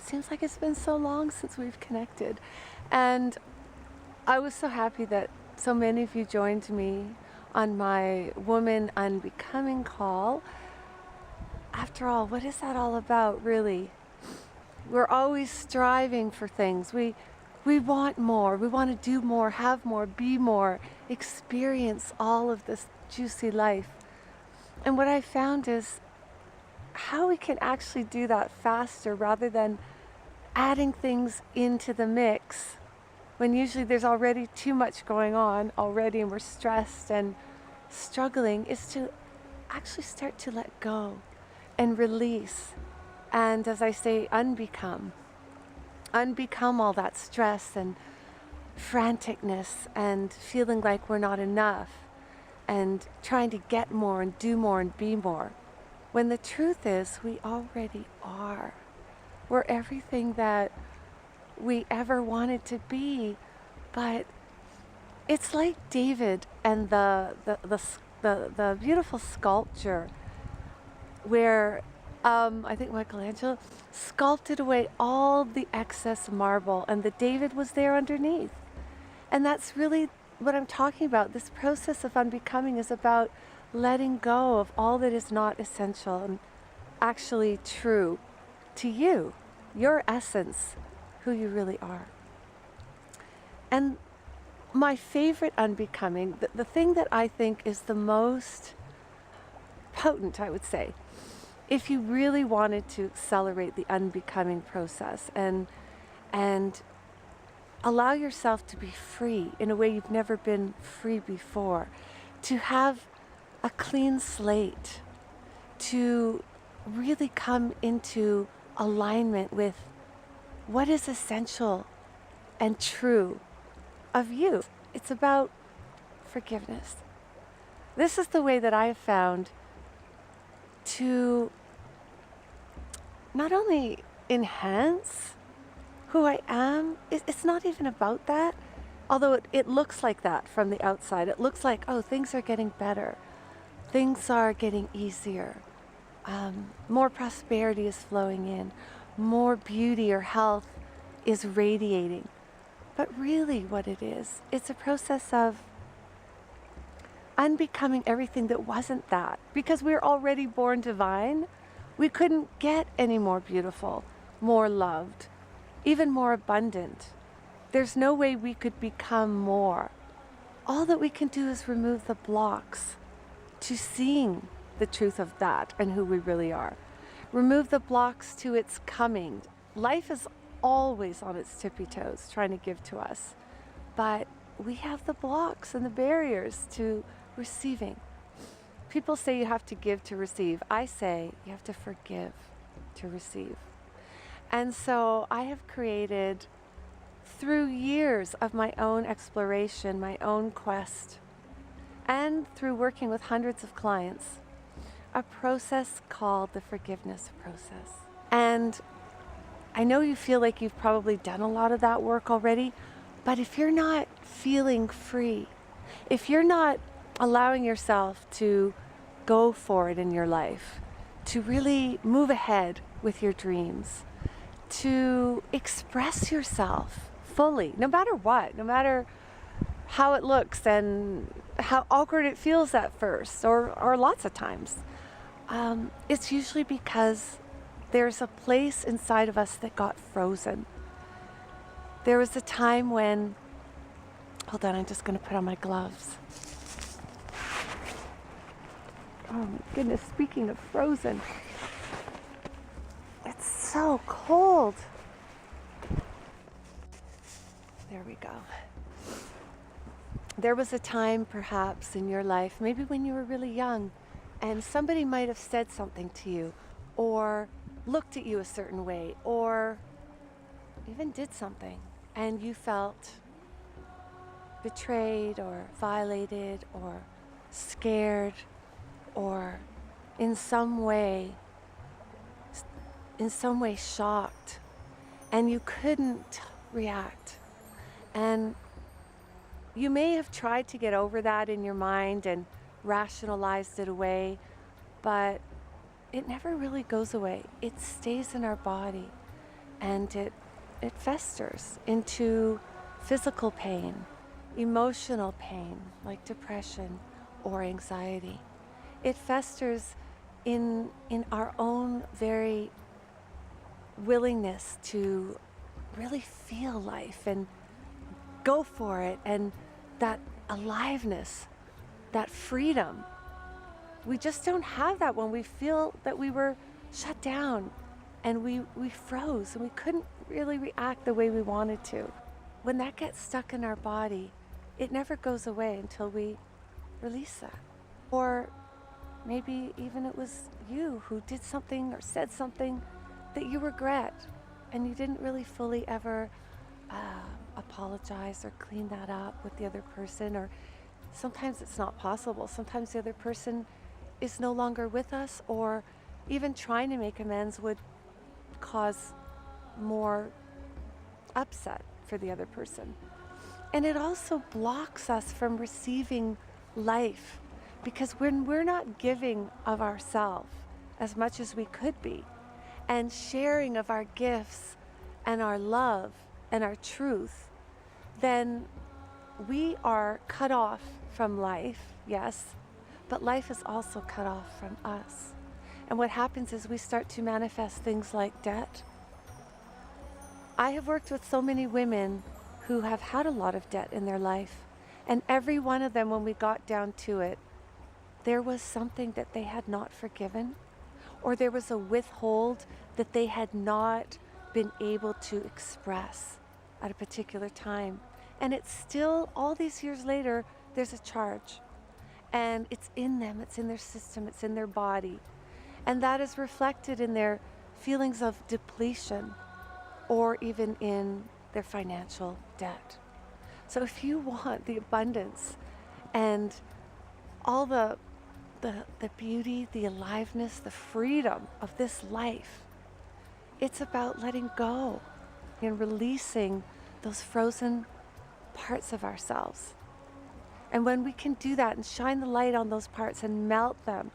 seems like it's been so long since we've connected. And I was so happy that so many of you joined me on my Woman Unbecoming call. After all, what is that all about, really? We're always striving for things. We want more. We want to do more, have more, be more, experience all of this juicy life. And what I found is how we can actually do that faster rather than adding things into the mix when usually there's already too much going on already and we're stressed and struggling, is to actually start to let go and release. And as I say, unbecome all that stress and franticness and feeling like we're not enough and trying to get more and do more and be more. When the truth is, we already are. We're everything that we ever wanted to be. But it's like David and the beautiful sculpture where I think Michelangelo sculpted away all the excess marble, and the David was there underneath. And that's really what I'm talking about. This process of unbecoming is about letting go of all that is not essential and actually true to you, your essence, who you really are. And my favorite unbecoming, the thing that I think is the most potent, I would say, if you really wanted to accelerate the unbecoming process and allow yourself to be free in a way you've never been free before, to have a clean slate, to really come into alignment with what is essential and true of you. It's about forgiveness. This is the way that I have found to not only enhance who I am, it's not even about that, although it looks like that from the outside. It looks like, oh, things are getting better. Things are getting easier. More prosperity is flowing in. More beauty or health is radiating. But really what it is, it's a process of unbecoming everything that wasn't that. Because we're already born divine, we couldn't get any more beautiful, more loved, even more abundant. There's no way we could become more. All that we can do is remove the blocks to seeing the truth of that and who we really are. Remove the blocks to its coming. Life is always on its tippy toes trying to give to us, but we have the blocks and the barriers to receiving. People say you have to give to receive. I say you have to forgive to receive. And so I have created, through years of my own exploration, my own quest, and through working with hundreds of clients, a process called the forgiveness process. And I know you feel like you've probably done a lot of that work already, but if you're not feeling free, if you're not allowing yourself to go for it in your life, to really move ahead with your dreams, to express yourself fully, no matter what, no matter how it looks and how awkward it feels at first, or lots of times, it's usually because there's a place inside of us that got frozen. There was a time when, hold on, I'm just going to put on my gloves. Oh my goodness, speaking of frozen, it's so cold. There we go. There was a time perhaps in your life, maybe when you were really young, and somebody might have said something to you, or looked at you a certain way, or even did something, and you felt betrayed or violated or scared or in some way shocked, and you couldn't react. And you may have tried to get over that in your mind and rationalized it away, but it never really goes away. It stays in our body. and it festers into physical pain, emotional pain like depression or anxiety. It festers in our own very willingness to really feel life and go for it, and that aliveness, that freedom. We just don't have that when we feel that we were shut down and we froze and we couldn't really react the way we wanted to. When that gets stuck in our body, it never goes away until we release that. Or maybe even it was you who did something or said something that you regret and you didn't really fully ever apologize or clean that up with the other person. Or sometimes it's not possible. Sometimes the other person is no longer with us, or even trying to make amends would cause more upset for the other person. And it also blocks us from receiving life, because when we're not giving of ourselves as much as we could be and sharing of our gifts and our love and our truth, then we are cut off from life, yes, but life is also cut off from us. And what happens is we start to manifest things like debt. I have worked with so many women who have had a lot of debt in their life, and every one of them, when we got down to it, there was something that they had not forgiven, or there was a withhold that they had not been able to express at a particular time. And it's still, all these years later, there's a charge. And it's in them, it's in their system, it's in their body. And that is reflected in their feelings of depletion, or even in their financial debt. So if you want the abundance and all the beauty, the aliveness, the freedom of this life, it's about letting go and releasing those frozen parts of ourselves. And when we can do that and shine the light on those parts and melt them,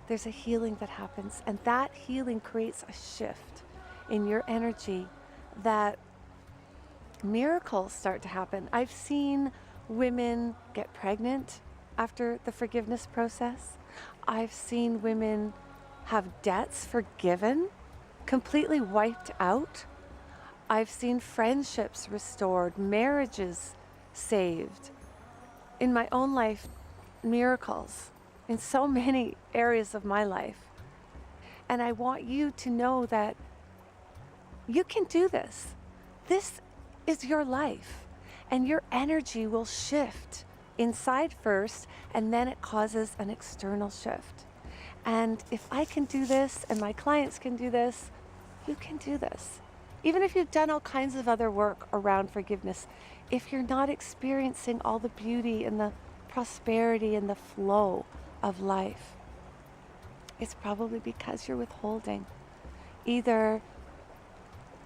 there's a healing that happens. And that healing creates a shift in your energy that miracles start to happen. I've seen women get pregnant after the forgiveness process. I've seen women have debts forgiven, completely wiped out. I've seen friendships restored, marriages saved. In my own life, miracles in so many areas of my life. And I want you to know that you can do this. This is your life, and your energy will shift inside first, and then it causes an external shift. And if I can do this and my clients can do this, you can do this. Even if you've done all kinds of other work around forgiveness, if you're not experiencing all the beauty and the prosperity and the flow of life, it's probably because you're withholding either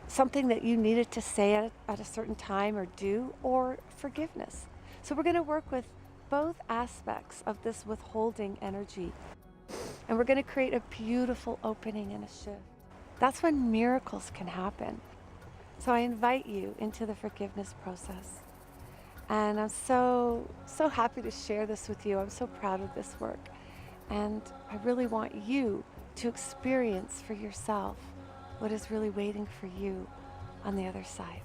something that you needed to say at a certain time or do, or forgiveness. So we're going to work with both aspects of this withholding energy, and we're going to create a beautiful opening and a shift. That's when miracles can happen. So I invite you into the forgiveness process. And I'm so happy to share this with you. I'm so proud of this work. And I really want you to experience for yourself what is really waiting for you on the other side.